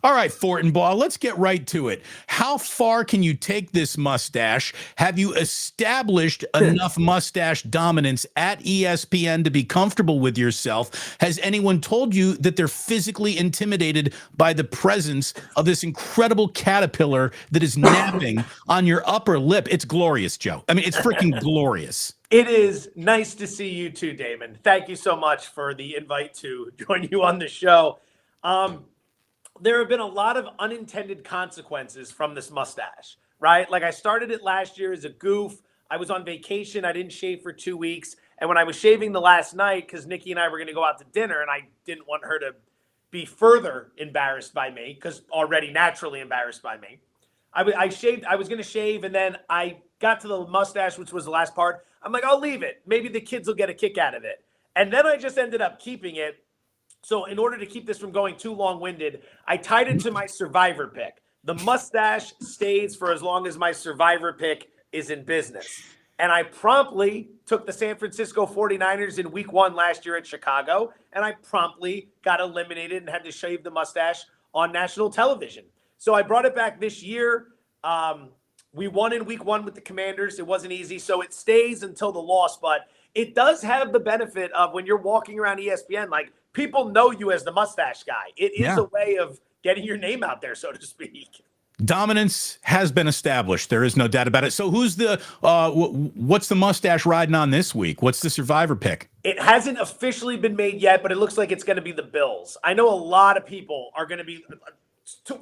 All right, Fortenbaugh, let's get right to it. How far can you take this mustache? Have you established enough mustache dominance at ESPN to be comfortable with yourself? Has anyone told you that they're physically intimidated by the presence of this incredible caterpillar that is napping on your upper lip? It's glorious, Joe. I mean, it's freaking glorious. It is nice to see you too, Damon. Thank you so much for the invite to join you on the show. There have been a lot of unintended consequences from this mustache, right? Like I started it last year as a goof. I was on vacation. I didn't shave for 2 weeks. And when I was shaving the last night, because Nikki and I were going to go out to dinner and I didn't want her to be further embarrassed by me, because already naturally embarrassed by me, I shaved. I was going to shave, and then I got to the mustache, which was the last part. I'm like, I'll leave it. Maybe the kids will get a kick out of it. And then I just ended up keeping it. So in order to keep this from going too long-winded, I tied it to my survivor pick. The mustache stays for as long as my survivor pick is in business. And I promptly took the San Francisco 49ers in week 1 last year at Chicago, and I promptly got eliminated and had to shave the mustache on national television. So I brought it back this year. We won in week 1 with the Commanders. It wasn't easy, so it stays until the loss. But it does have the benefit of when you're walking around ESPN, like, people know you as the mustache guy. It is a way of getting your name out there, so to speak. Dominance has been established. There is no doubt about it. So who's the what's the mustache riding on this week? What's the survivor pick? It hasn't officially been made yet, but it looks like it's going to be the Bills. I know a lot of people are going to be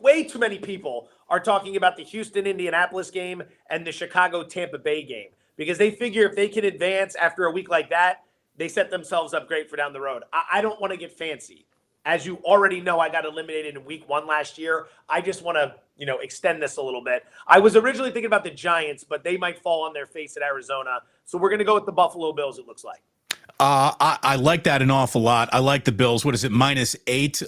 way too many people are talking about the Houston-Indianapolis game and the Chicago-Tampa Bay game, because they figure if they can advance after a week like that, they set themselves up great for down the road. I don't want to get fancy. As you already know, I got eliminated in week 1 last year. I just want to, extend this a little bit. I was originally thinking about the Giants, but they might fall on their face at Arizona. So we're going to go with the Buffalo Bills, it looks like. I like that an awful lot. I like the Bills. What is it, -8?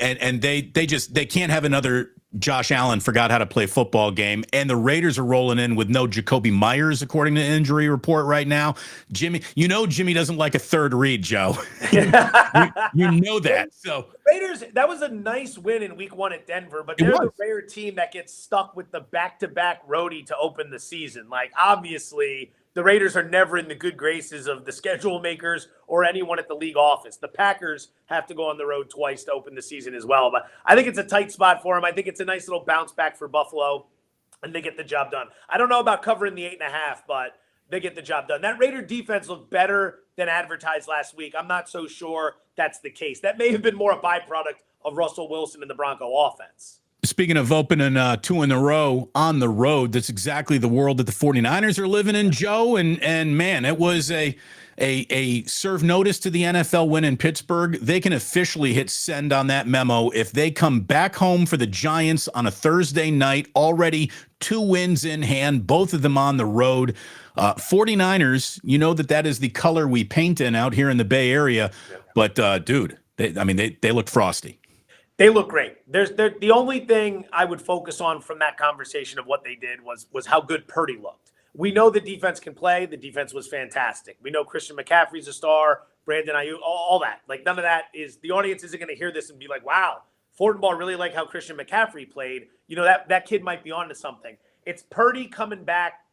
And they can't have another Josh Allen forgot how to play football game. And the Raiders are rolling in with no Jacoby Myers, according to the injury report right now. Jimmy doesn't like a third read, Joe. you know that. So Raiders, that was a nice win in week 1 at Denver, but they're the rare team that gets stuck with the back-to-back roadie to open the season. Like, obviously, the Raiders are never in the good graces of the schedule makers or anyone at the league office. The Packers have to go on the road twice to open the season as well. But I think it's a tight spot for them. I think it's a nice little bounce back for Buffalo, and they get the job done. I don't know about covering the 8.5, but they get the job done. That Raider defense looked better than advertised last week. I'm not so sure that's the case. That may have been more a byproduct of Russell Wilson and the Bronco offense. Speaking of opening 2 in a row on the road, that's exactly the world that the 49ers are living in, Joe. And man, it was a serve notice to the NFL win in Pittsburgh. They can officially hit send on that memo if they come back home for the Giants on a Thursday night, already 2 wins in hand, both of them on the road. 49ers, you know that is the color we paint in out here in the Bay Area. But, dude, they look frosty. They look great. The only thing I would focus on from that conversation of what they did was how good Purdy looked. We know the defense can play. The defense was fantastic. We know Christian McCaffrey's a star, Brandon Ayuk, all that. Like, none of that is – the audience isn't going to hear this and be like, wow, Fortenbaugh really like how Christian McCaffrey played. That kid might be on to something. It's Purdy coming back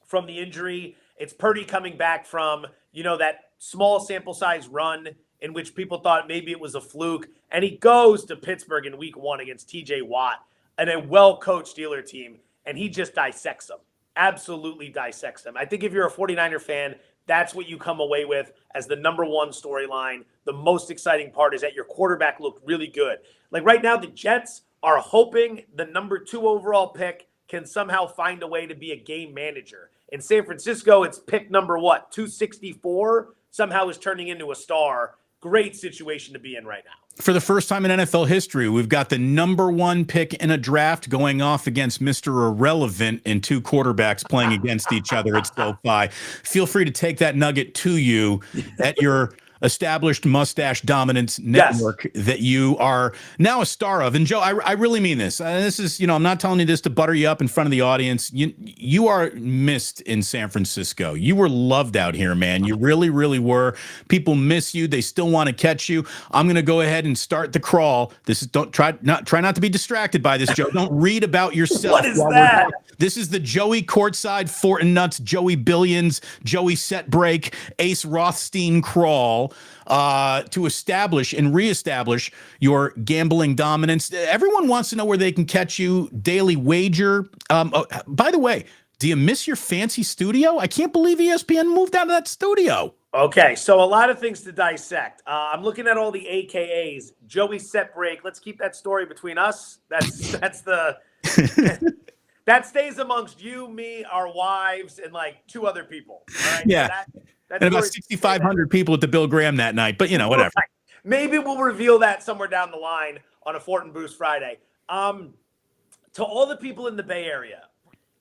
from the injury. It's Purdy coming back from, that small sample size run in which people thought maybe it was a fluke. And he goes to Pittsburgh in week 1 against TJ Watt and a well-coached Steeler team, and he just dissects them. Absolutely dissects them. I think if you're a 49er fan, that's what you come away with as the number 1 storyline. The most exciting part is that your quarterback looked really good. Like right now, the Jets are hoping the number 2 overall pick can somehow find a way to be a game manager. In San Francisco, it's pick number 264, somehow is turning into a star. Great situation to be in right now. For the first time in NFL history, we've got the number 1 pick in a draft going off against Mr. Irrelevant and 2 quarterbacks playing against each other at SoFi. Feel free to take that nugget to you at your established mustache dominance Yes. network that you are now a star of. And Joe, I really mean this. This is, I'm not telling you this to butter you up in front of the audience. You are missed in San Francisco. You were loved out here, man. You really, really were. People miss you. They still want to catch you. I'm going to go ahead and start the crawl. This is try not to be distracted by this, Joe. Don't read about yourself. What is that? This is the Joey Courtside, Fortin Nuts, Joey Billions, Joey Set Break, Ace Rothstein crawl to establish and reestablish your gambling dominance. Everyone wants to know where they can catch you. Daily Wager. By the way, do you miss your fancy studio? I can't believe ESPN moved out of that studio. Okay, so a lot of things to dissect. I'm looking at all the AKAs. Joey Set Break. Let's keep that story between us. That's the that stays amongst you, me, our wives, and like 2 other people. All right? Yeah, so and about 6,500 people at the Bill Graham that night. But whatever. Right. Maybe we'll reveal that somewhere down the line on a Fortenbaugh Friday. To all the people in the Bay Area.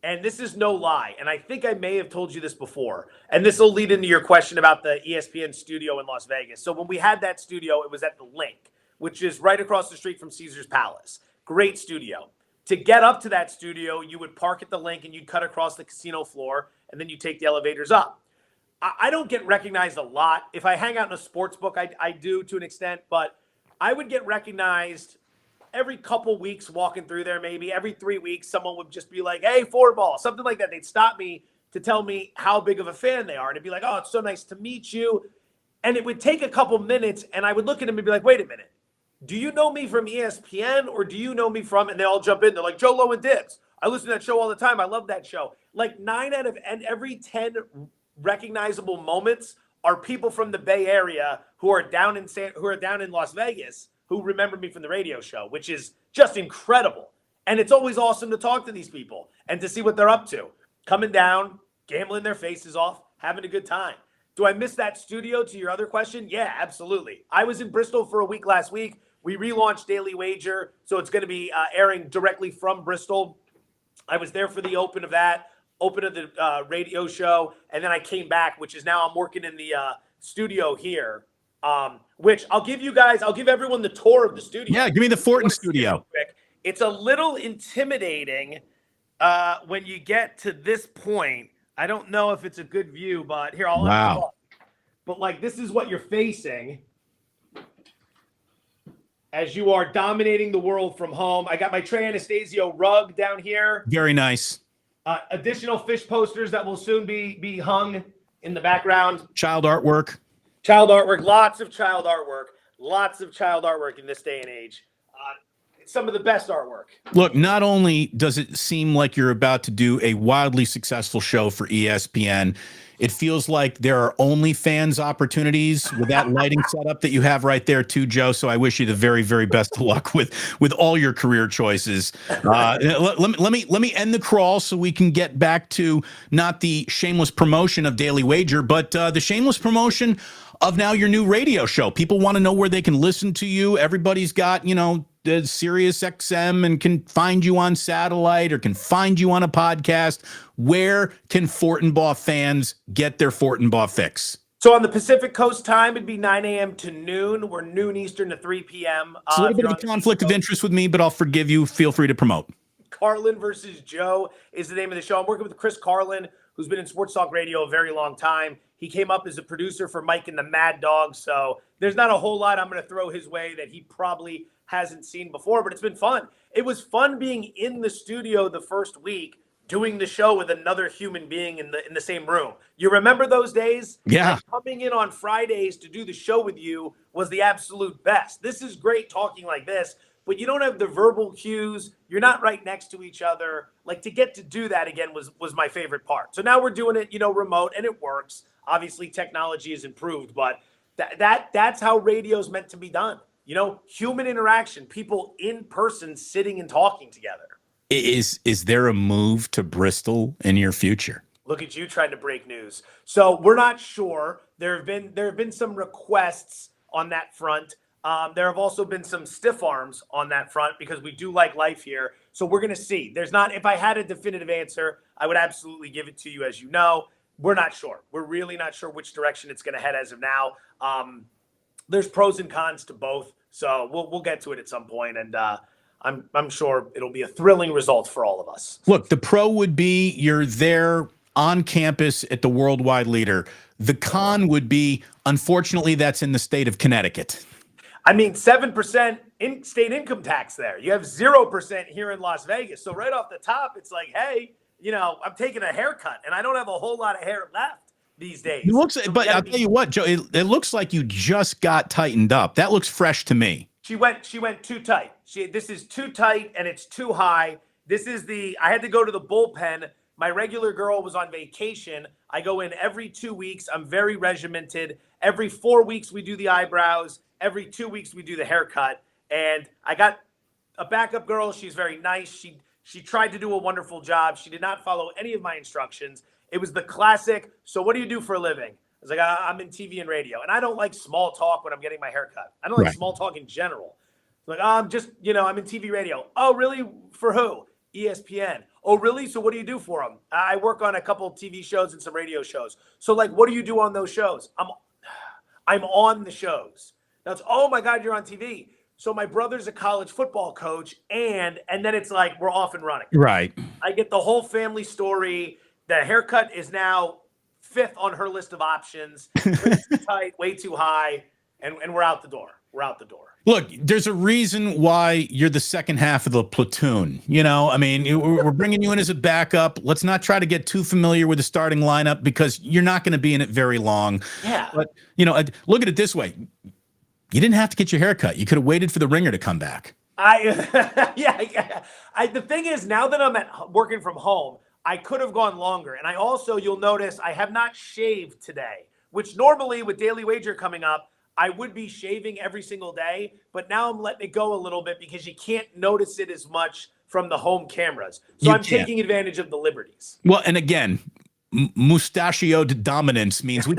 And this is no lie, and I think I may have told you this before, and this will lead into your question about the ESPN studio in Las Vegas. So when we had that studio, it was at the Link, which is right across the street from Caesar's Palace. Great studio. To get up to that studio, you would park at the Link, and you'd cut across the casino floor, and then you take the elevators up. I don't get recognized a lot. If I hang out in a sports book, I do to an extent, but I would get recognized every couple weeks walking through there. Maybe every 3 weeks, someone would just be like, "Hey, Fortenbaugh," something like that. They'd stop me to tell me how big of a fan they are. And it'd be like, "Oh, it's so nice to meet you." And it would take a couple minutes, and I would look at them and be like, "Wait a minute. Do you know me from ESPN or do you know me from," and they all jump in. They're like, "Joe Low and Dibs. I listen to that show all the time. I love that show." Like 9 out of every 10 recognizable moments are people from the Bay Area who are down in Las Vegas who remember me from the radio show, which is just incredible. And it's always awesome to talk to these people and to see what they're up to. Coming down, gambling their faces off, having a good time. Do I miss that studio, to your other question? Yeah, absolutely. I was in Bristol for a week last week. We relaunched Daily Wager, so it's going to be airing directly from Bristol. I was there for the open of the radio show, and then I came back, which is now I'm working in the studio here. Which I'll give everyone the tour of the studio. Yeah, give me the Fortin studio. It's a little intimidating when you get to this point. I don't know if it's a good view, but here, Wow. But like, this is what you're facing as you are dominating the world from home. I got my Trey Anastasio rug down here. Very nice. Additional fish posters that will soon be hung in the background. Child artwork. Lots of child artwork in this day and age. It's some of the best artwork. Look, not only does it seem like you're about to do a wildly successful show for ESPN, it feels like there are OnlyFans opportunities with that lighting setup that you have right there too, Joe. So I wish you the very, very best of luck with all your career choices. Let me end the crawl so we can get back to not the shameless promotion of Daily Wager, but the shameless promotion of now your new radio show. People want to know where they can listen to you. Everybody's got, the Sirius XM and can find you on satellite or can find you on a podcast. Where can Fortenbaugh fans get their Fortenbaugh fix? So on the Pacific Coast time, it'd be 9 a.m. to noon. We're noon Eastern to 3 p.m. It's a little bit of a conflict of interest with me, but I'll forgive you. Feel free to promote. Carlin versus Joe is the name of the show. I'm working with Chris Carlin, who's been in Sports Talk Radio a very long time. He came up as a producer for Mike and the Mad Dog, so there's not a whole lot I'm going to throw his way that he probably hasn't seen before, but it's been fun. It was fun being in the studio the first week doing the show with another human being in the same room. You remember those days? Yeah. Like, coming in on Fridays to do the show with you was the absolute best. This is great talking like this, but you don't have the verbal cues. You're not right next to each other. Like, to get to do that again was my favorite part. So now we're doing it, remote, and it works. Obviously, technology has improved, but that's how radio's meant to be done. Human interaction, people in person sitting and talking together. Is there a move to Bristol in your future? Look at you trying to break news. So we're not sure. There have been some requests on that front. There have also been some stiff arms on that front because we do like life here. So we're going to see. If I had a definitive answer, I would absolutely give it to you, as you know. we're not sure. We're really not sure which direction it's going to head as of now. There's pros and cons to both, so we'll get to it at some point, and I'm sure it'll be a thrilling result for all of us. Look, the pro would be you're there on campus at the Worldwide Leader. The con would be, unfortunately, that's in the state of Connecticut. I mean, 7% in state income tax there. You have 0% here in Las Vegas. So right off the top, it's like, hey, I'm taking a haircut, and I don't have a whole lot of hair left these days. But I'll tell you what, Joe, it looks like you just got tightened up. That looks fresh to me. She went too tight. This is too tight and it's too high. I had to go to the bullpen. My regular girl was on vacation. I go in every 2 weeks. I'm very regimented. Every 4 weeks we do the eyebrows. Every 2 weeks we do the haircut. And I got a backup girl. She's very nice. She tried to do a wonderful job. She did not follow any of my instructions. It was the classic, so what do you do for a living? I was like, I'm in TV and radio. And I don't like small talk when I'm getting my haircut. I don't like small talk in general. Like, I'm just, I'm in TV radio. Oh, really? For who? ESPN. Oh, really? So what do you do for them? I work on a couple of TV shows and some radio shows. So, like, what do you do on those shows? I'm on the shows. Now it's, oh my God, you're on TV. So my brother's a college football coach, and then it's like we're off and running. Right. I get the whole family story. The haircut is now 5th on her list of options. Way too tight, way too high, and we're out the door. We're out the door. Look, there's a reason why you're the second half of the platoon. I mean, we're bringing you in as a backup. Let's not try to get too familiar with the starting lineup because you're not going to be in it very long. Yeah. But, look at it this way. You didn't have to get your hair cut. You could have waited for the ringer to come back. The thing is, now that I'm working from home, I could have gone longer. And I also, you'll notice, I have not shaved today, which normally with Daily Wager coming up, I would be shaving every single day. But now I'm letting it go a little bit because you can't notice it as much from the home cameras. So I'm taking advantage of the liberties. Well, and again, mustachioed dominance means I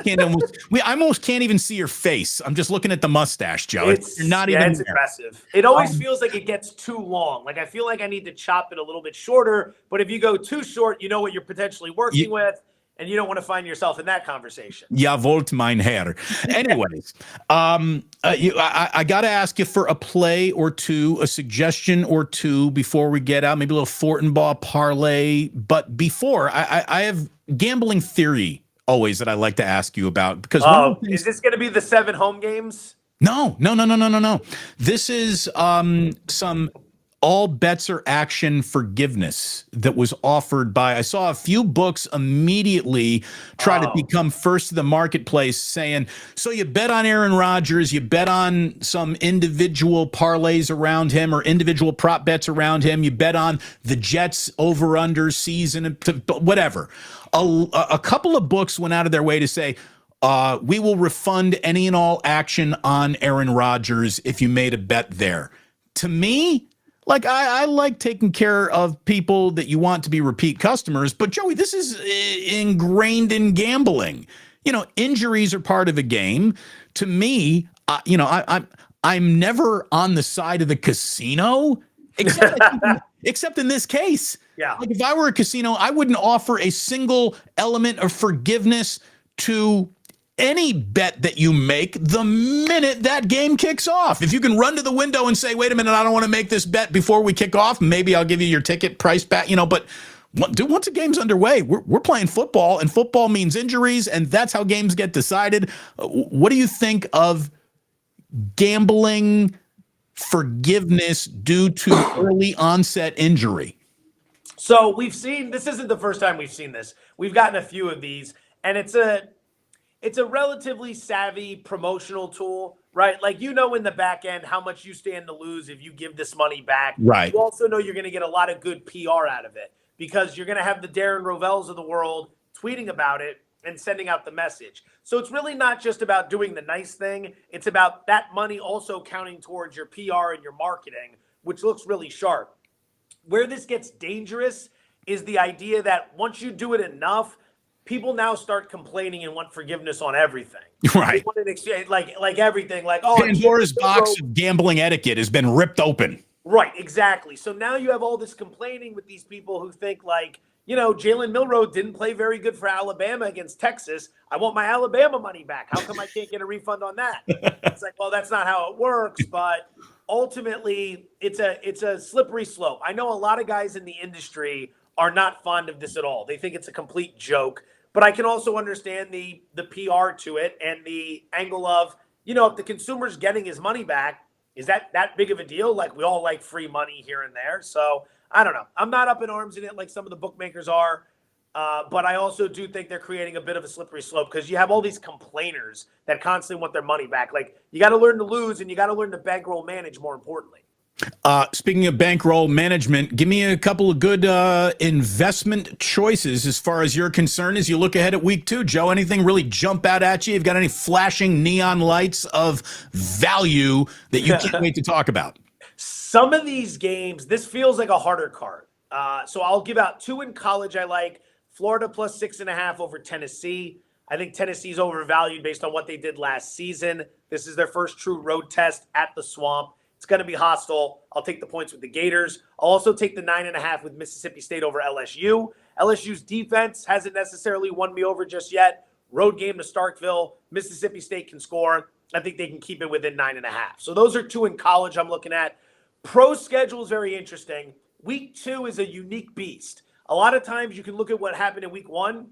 almost can't even see your face. I'm just looking at the mustache, Joe. You're not even it's impressive. It always feels like it gets too long. Like I feel like I need to chop it a little bit shorter, but if you go too short, you know what you're potentially working with, and you don't want to find yourself in that conversation. Ja, wollt mein Herr. Anyways, I got to ask you for a play or two, a suggestion or two before we get out, maybe a little Fortenbaugh parlay. But before, I have gambling theory always that I like to ask you about because is this going to be the 7 home games? No. This is some all bets are action forgiveness that was offered by, I saw a few books immediately try to become first to the marketplace saying, so you bet on Aaron Rodgers, you bet on some individual parlays around him or individual prop bets around him, you bet on the Jets over under season, whatever. A couple of books went out of their way to say, we will refund any and all action on Aaron Rodgers if you made a bet there. To me, like I like taking care of people that you want to be repeat customers, but Joey, this is ingrained in gambling. Injuries are part of a game. To me, I'm never on the side of the casino, except in this case. Yeah. Like if I were a casino, I wouldn't offer a single element of forgiveness to any bet that you make the minute that game kicks off. If you can run to the window and say, wait a minute, I don't want to make this bet before we kick off, maybe I'll give you your ticket price back, but once a game's underway, we're playing football, and football means injuries, and that's how games get decided. What do you think of gambling forgiveness due to early onset injury? So this isn't the first time we've seen this. We've gotten a few of these, and it's a relatively savvy promotional tool, right? Like, in the back end how much you stand to lose if you give this money back. Right. You also know you're going to get a lot of good PR out of it because you're going to have the Darren Rovels of the world tweeting about it and sending out the message. So it's really not just about doing the nice thing. It's about that money also counting towards your PR and your marketing, which looks really sharp. Where this gets dangerous is the idea that once you do it enough, people now start complaining and want forgiveness on everything. Right. They want an exchange, like everything. Like, Pandora's box of gambling etiquette has been ripped open. Right, exactly. So now you have all this complaining with these people who think like, Jalen Milroe didn't play very good for Alabama against Texas. I want my Alabama money back. How come I can't get a refund on that? It's like, well, that's not how it works. But ultimately, it's a slippery slope. I know a lot of guys in the industry are not fond of this at all. They think it's a complete joke. But I can also understand the PR to it and the angle of, if the consumer's getting his money back, is that big of a deal? Like, we all like free money here and there. So I don't know. I'm not up in arms in it like some of the bookmakers are. But I also do think they're creating a bit of a slippery slope because you have all these complainers that constantly want their money back. Like, you got to learn to lose and you got to learn to bankroll manage more importantly. Speaking of bankroll management, give me a couple of good investment choices as far as you're concerned as you look ahead at week 2. Joe, anything really jump out at you? You've got any flashing neon lights of value that you can't wait to talk about? Some of these games, this feels like a harder card. So I'll give out 2 in college I like. Florida plus 6.5 over Tennessee. I think Tennessee's overvalued based on what they did last season. This is their first true road test at the Swamp. It's going to be hostile. I'll take the points with the Gators. I'll also take the 9.5 with Mississippi State over LSU. LSU's defense hasn't necessarily won me over just yet. Road game to Starkville. Mississippi State can score. I think they can keep it within 9.5. So those are 2 in college I'm looking at. Pro schedule is very interesting. Week 2 is a unique beast. A lot of times you can look at what happened in week 1,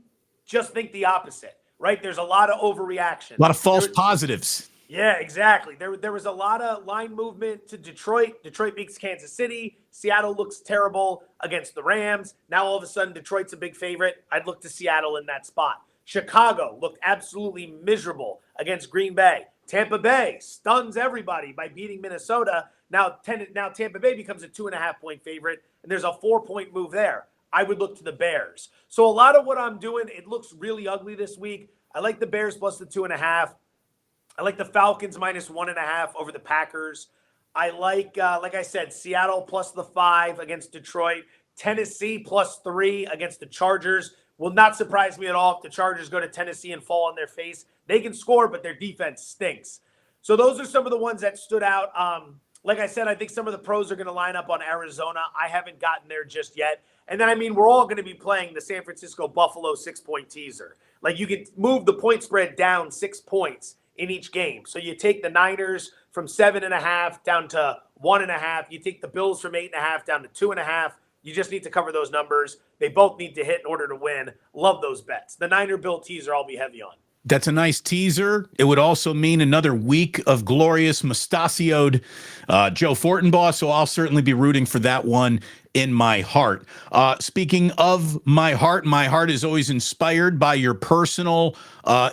just think the opposite, right? There's a lot of overreaction. A lot of false positives. Yeah, exactly. There was a lot of line movement to Detroit. Detroit beats Kansas City. Seattle looks terrible against the Rams. Now all of a sudden Detroit's a big favorite. I'd look to Seattle in that spot. Chicago looked absolutely miserable against Green Bay. Tampa Bay stuns everybody by beating Minnesota. Now Tampa Bay becomes a 2.5-point favorite, and there's a 4-point move there. I would look to the Bears. So a lot of what I'm doing, it looks really ugly this week. I like the Bears plus the 2.5. I like the Falcons minus 1.5 over the Packers. I like I said, Seattle plus the 5 against Detroit. Tennessee plus 3 against the Chargers. Will not surprise me at all if the Chargers go to Tennessee and fall on their face. They can score, but their defense stinks. So those are some of the ones that stood out. Like I said, I think some of the pros are going to line up on Arizona. I haven't gotten there just yet. And then, we're all going to be playing the San Francisco-Buffalo 6-point teaser. Like, you can move the point spread down 6 points in each game. So you take the Niners from 7.5 down to 1.5. You take the Bills from 8.5 down to 2.5. You just need to cover those numbers. They both need to hit in order to win. Love those bets. The Niner Bill teaser I'll be heavy on. That's a nice teaser. It would also mean another week of glorious mustachioed Joe Fortenbaugh, so I'll certainly be rooting for that one in my heart. Speaking of my heart is always inspired by your personal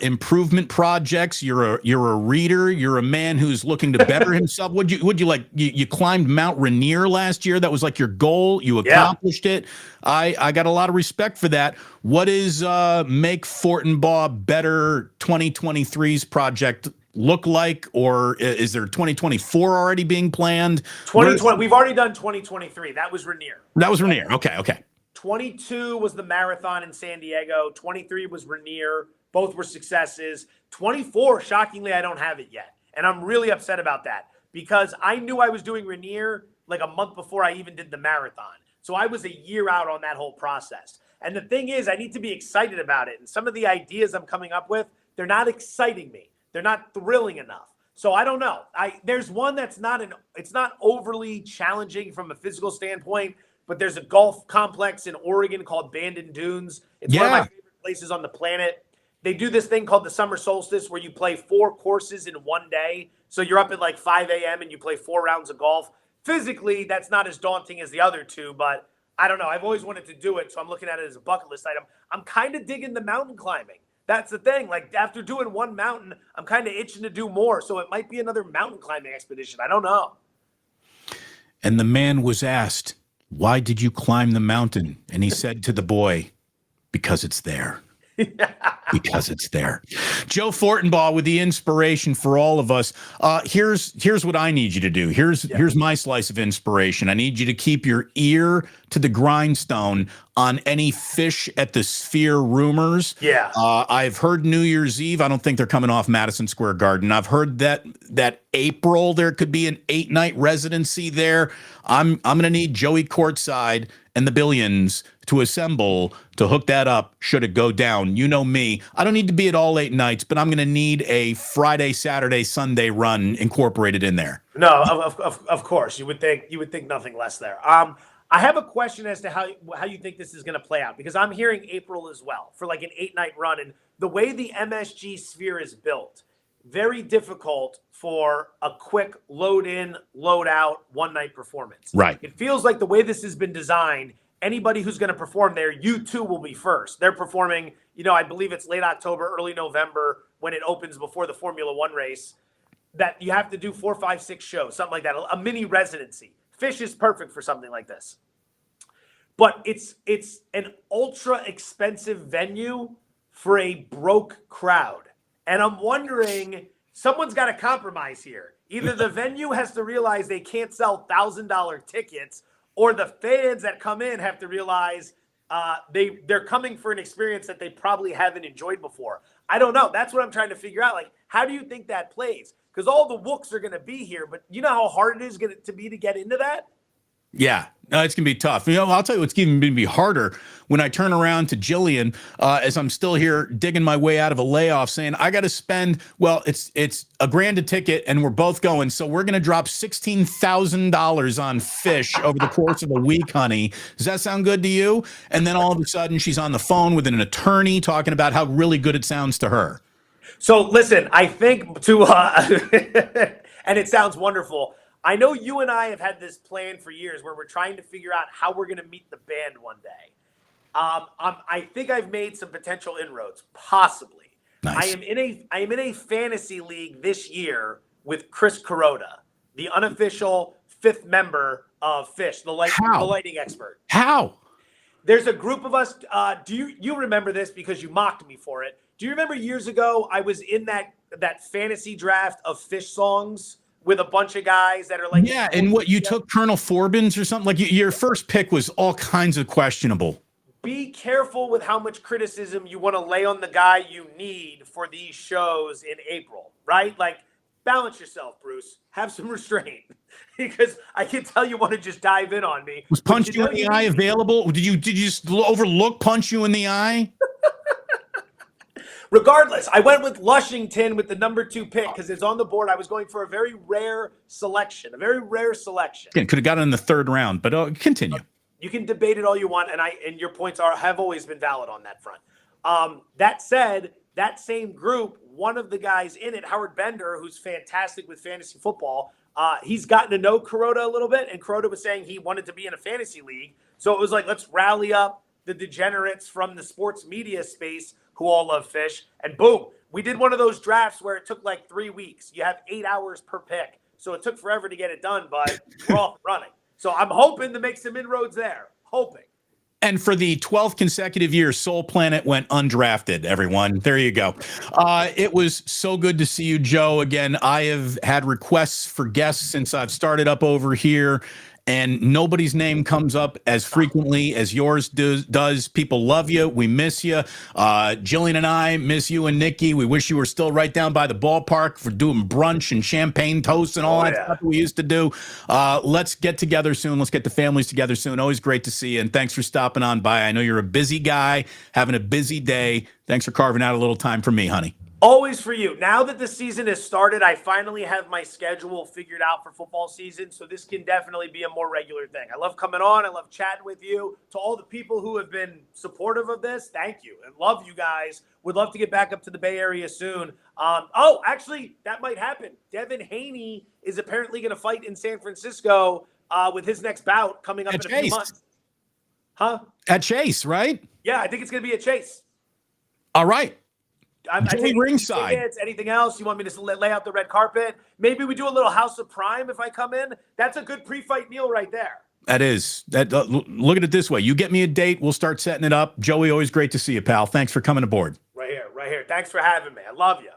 improvement projects. You're a reader. You're a man who's looking to better himself. Would you like? You climbed Mount Rainier last year. That was like your goal. You accomplished it. I got a lot of respect for that. What is Make Fortenbaugh Better 2023's project look like, or is there 2024 already being planned? 2020, we've already done 2023. That was Rainier. That was Rainier. Okay. 22 was the marathon in San Diego. 23 was Rainier. Both were successes. 24, shockingly, I don't have it yet. And I'm really upset about that because I knew I was doing Rainier like a month before I even did the marathon. So I was a year out on that whole process. And the thing is, I need to be excited about it. And some of the ideas I'm coming up with, they're not exciting me. They're not thrilling enough. So I don't know. There's one that's it's not overly challenging from a physical standpoint, but there's a golf complex in Oregon called Bandon Dunes. It's one of my favorite places on the planet. They do this thing called the summer solstice where you play 4 courses in one day. So you're up at like 5 a.m. and you play 4 rounds of golf. Physically, that's not as daunting as the other 2, but I don't know. I've always wanted to do it, so I'm looking at it as a bucket list item. I'm kind of digging the mountain climbing. That's the thing. Like, after doing one mountain, I'm kind of itching to do more. So it might be another mountain climbing expedition. I don't know. And the man was asked, "Why did you climb the mountain?" And he said to the boy, "Because it's there." Because it's there. Joe Fortenbaugh with the inspiration for all of us. Here's what I need you to do. Here's my slice of inspiration. I need you to keep your ear to the grindstone on any fish at the Sphere rumors. Yeah. I've heard New Year's Eve. I don't think they're coming off Madison Square Garden. I've heard that April there could be an 8-night residency there. I'm going to need Joey Courtside and the Billions to assemble to hook that up should it go down. You know me. I don't need to be at all 8 nights, but I'm going to need a Friday, Saturday, Sunday run incorporated in there. No, of course. You would think nothing less there. I have a question as to how you think this is going to play out, because I'm hearing April as well for like an 8-night run, and the way the MSG sphere is built, very difficult for a quick load in, load out, 1-night performance. Right. It feels like the way this has been designed, anybody who's going to perform there, you too will be first. They're performing, I believe it's late October, early November when it opens before the Formula One race, that you have to do 4, 5, 6 shows, something like that, a mini residency. Fish is perfect for something like this. But it's an ultra expensive venue for a broke crowd. And I'm wondering, someone's got to compromise here. Either the venue has to realize they can't sell $1,000 tickets, or the fans that come in have to realize they're coming for an experience that they probably haven't enjoyed before. I don't know. That's what I'm trying to figure out. Like, how do you think that plays? Because all the wooks are going to be here, but you know how hard it is going to be to get into that? Yeah, no, it's going to be tough. I'll tell you what's even going to be harder when I turn around to Jillian as I'm still here digging my way out of a layoff saying, I got to spend, it's $1,000 a ticket and we're both going. So we're going to drop $16,000 on fish over the course of a week, honey. Does that sound good to you? And then all of a sudden she's on the phone with an attorney talking about how really good it sounds to her. So listen, I think and it sounds wonderful. I know you and I have had this plan for years where we're trying to figure out how we're going to meet the band one day. I think I've made some potential inroads, possibly. Nice. I am in a fantasy league this year with Chris Kuroda, the unofficial 5th member of Fish, the lighting expert. How? There's a group of us. Do you remember this because you mocked me for it? Do you remember years ago I was in that fantasy draft of Fish songs with a bunch of guys that are like, yeah, and what you took Colonel Forbins or something? Like your first pick was all kinds of questionable. Be careful with how much criticism you want to lay on the guy you need for these shows in April, right? Like, balance yourself, Bruce. Have some restraint, because I can tell you want to just dive in on me. Was punch you in the eye available? Did you just overlook punch you in the eye? Regardless, I went with Lushington with the number 2 pick because it's on the board. I was going for a very rare selection, Could have got it in the 3rd round, but continue. You can debate it all you want, and your points have always been valid on that front. That said, that same group, one of the guys in it, Howard Bender, who's fantastic with fantasy football, he's gotten to know Kuroda a little bit, and Kuroda was saying he wanted to be in a fantasy league. So it was like, let's rally up the degenerates from the sports media space who all love fish, and boom, we did one of those drafts where it took like 3 weeks. You have 8 hours per pick, so it took forever to get it done, but we're off running. So I'm hoping to make some inroads there. Hoping. And for the 12th consecutive year, Soul Planet went undrafted, everyone. There you go. It was so good to see you, Joe. Again, I have had requests for guests since I've started up over here, and nobody's name comes up as frequently as yours does. People love you. We miss you. Jillian and I miss you and Nikki. We wish you were still right down by the ballpark for doing brunch and champagne toast and all that stuff we used to do. Let's get together soon. Let's get the families together soon. Always great to see you, and thanks for stopping on by. I know you're a busy guy, having a busy day. Thanks for carving out a little time for me, honey. Always for you. Now that the season has started, I finally have my schedule figured out for football season, so this can definitely be a more regular thing. I love coming on. I love chatting with you. To all the people who have been supportive of this, thank you. And love you guys. Would love to get back up to the Bay Area soon. Actually, that might happen. Devin Haney is apparently going to fight in San Francisco with his next bout coming up in a few months. Huh? At Chase, right? Yeah, I think it's going to be at Chase. All right. I take ringside. Tickets, anything else? You want me to lay out the red carpet? Maybe we do a little House of Prime if I come in. That's a good pre-fight meal right there. That is. Look at it this way. You get me a date, we'll start setting it up. Joey, always great to see you, pal. Thanks for coming aboard. Right here. Thanks for having me. I love you.